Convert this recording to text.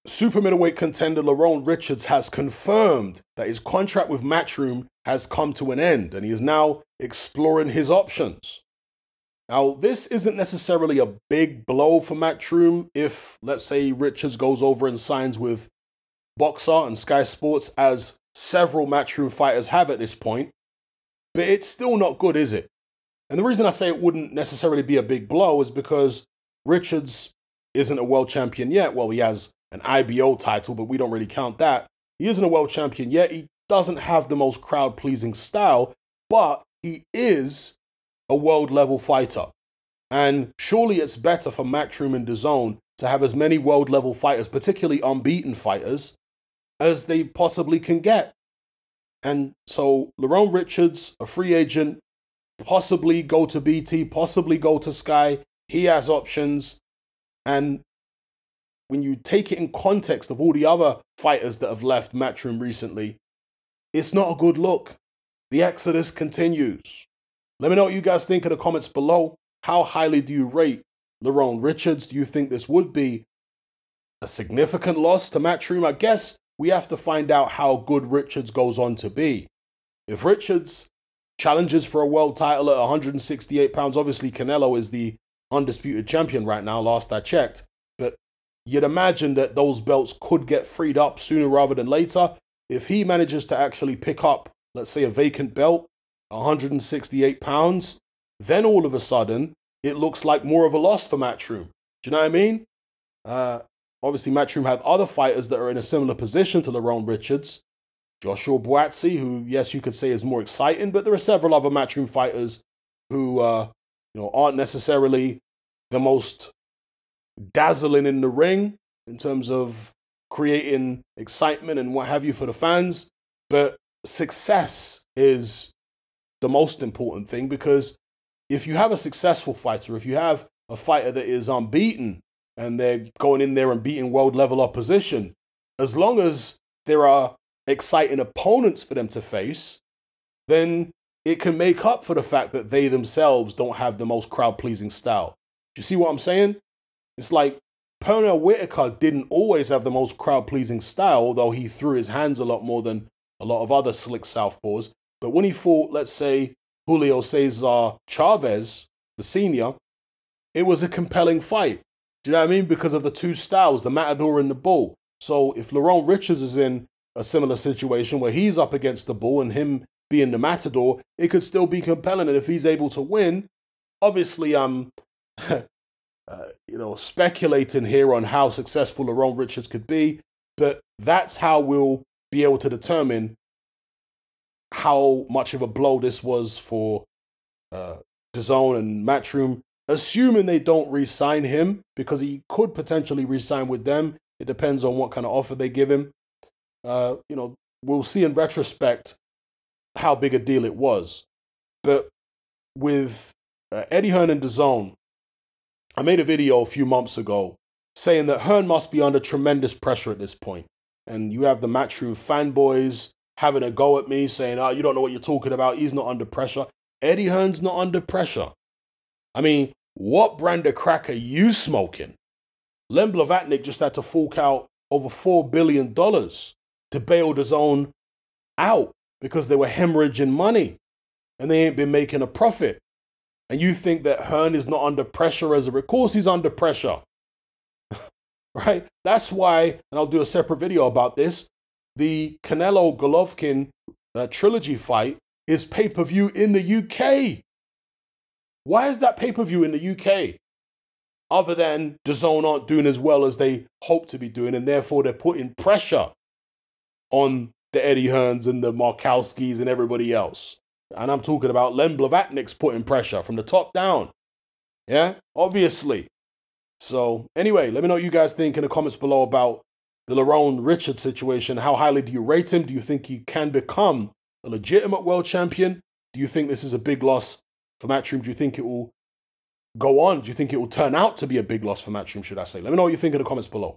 super middleweight contender Lerone Richards has confirmed that his contract with Matchroom has come to an end and he is now exploring his options. Now, this isn't necessarily a big blow for Matchroom if, let's say, Richards goes over and signs with Boxer and Sky Sports, as several Matchroom fighters have at this point. But it's still not good, is it? And the reason I say it wouldn't necessarily be a big blow is because Richards isn't a world champion yet. Well, he has an IBO title, but we don't really count that. He isn't a world champion yet. He doesn't have the most crowd-pleasing style, but he is a world-level fighter. And surely it's better for Matchroom and DAZN to have as many world-level fighters, particularly unbeaten fighters, as they possibly can get. And so Lerone Richards, a free agent, possibly go to BT, possibly go to Sky. He has options. And when you take it in context of all the other fighters that have left Matchroom recently, it's not a good look. The exodus continues. Let me know what you guys think in the comments below. How highly do you rate Lerone Richards? Do you think this would be a significant loss to Matchroom? I guess we have to find out how good Richards goes on to be. If Richards challenges for a world title at 168 pounds, obviously Canelo is the undisputed champion right now, last I checked. But you'd imagine that those belts could get freed up sooner rather than later. If he manages to actually pick up, let's say, a vacant belt, 168 pounds, then all of a sudden, it looks like more of a loss for Matchroom. Do you know what I mean? Obviously, Matchroom have other fighters that are in a similar position to Lerone Richards. Joshua Buatsi, who, yes, you could say is more exciting, but there are several other Matchroom fighters who aren't necessarily the most dazzling in the ring in terms of creating excitement and what have you for the fans. But success is the most important thing, because if you have a successful fighter, if you have a fighter that is unbeaten and they're going in there and beating world level opposition, as long as there are exciting opponents for them to face, then it can make up for the fact that they themselves don't have the most crowd pleasing style. Do you see what I'm saying? It's like Pernell Whitaker didn't always have the most crowd pleasing style, although he threw his hands a lot more than a lot of other slick southpaws. But when he fought, let's say, Julio Cesar Chavez, the senior, it was a compelling fight. Do you know what I mean? Because of the two styles, the Matador and the Bull. So if Lerone Richards is in a similar situation where he's up against the Bull and him being the Matador, it could still be compelling. And if he's able to win, obviously I'm speculating here on how successful Lerone Richards could be, but that's how we'll be able to determine how much of a blow this was for DAZN and Matchroom, assuming they don't re-sign him, because he could potentially re-sign with them. It depends on what kind of offer they give him. We'll see in retrospect how big a deal it was. But with Eddie Hearn and DAZN, I made a video a few months ago saying that Hearn must be under tremendous pressure at this point. And you have the Matchroom fanboys having a go at me, saying, oh, you don't know what you're talking about. He's not under pressure. Eddie Hearn's not under pressure. I mean, what brand of crack are you smoking? Len Blavatnik just had to fork out over $4 billion to bail DAZN out because they were hemorrhaging money and they ain't been making a profit. And you think that Hearn is not under pressure as of course he's under pressure. Right? That's why, and I'll do a separate video about this, the Canelo Golovkin trilogy fight is pay-per-view in the UK. Why is that pay-per-view in the UK? Other than DAZN aren't doing as well as they hope to be doing, and therefore they're putting pressure on the Eddie Hearns and the Markowskis and everybody else. And I'm talking about Len Blavatnik's putting pressure from the top down. Yeah, obviously. So anyway, let me know what you guys think in the comments below about the Lerone Richards situation. How highly do you rate him? Do you think he can become a legitimate world champion? Do you think this is a big loss for Matchroom? Do you think it will go on? Do you think it will turn out to be a big loss for Matchroom, should I say? Let me know what you think in the comments below.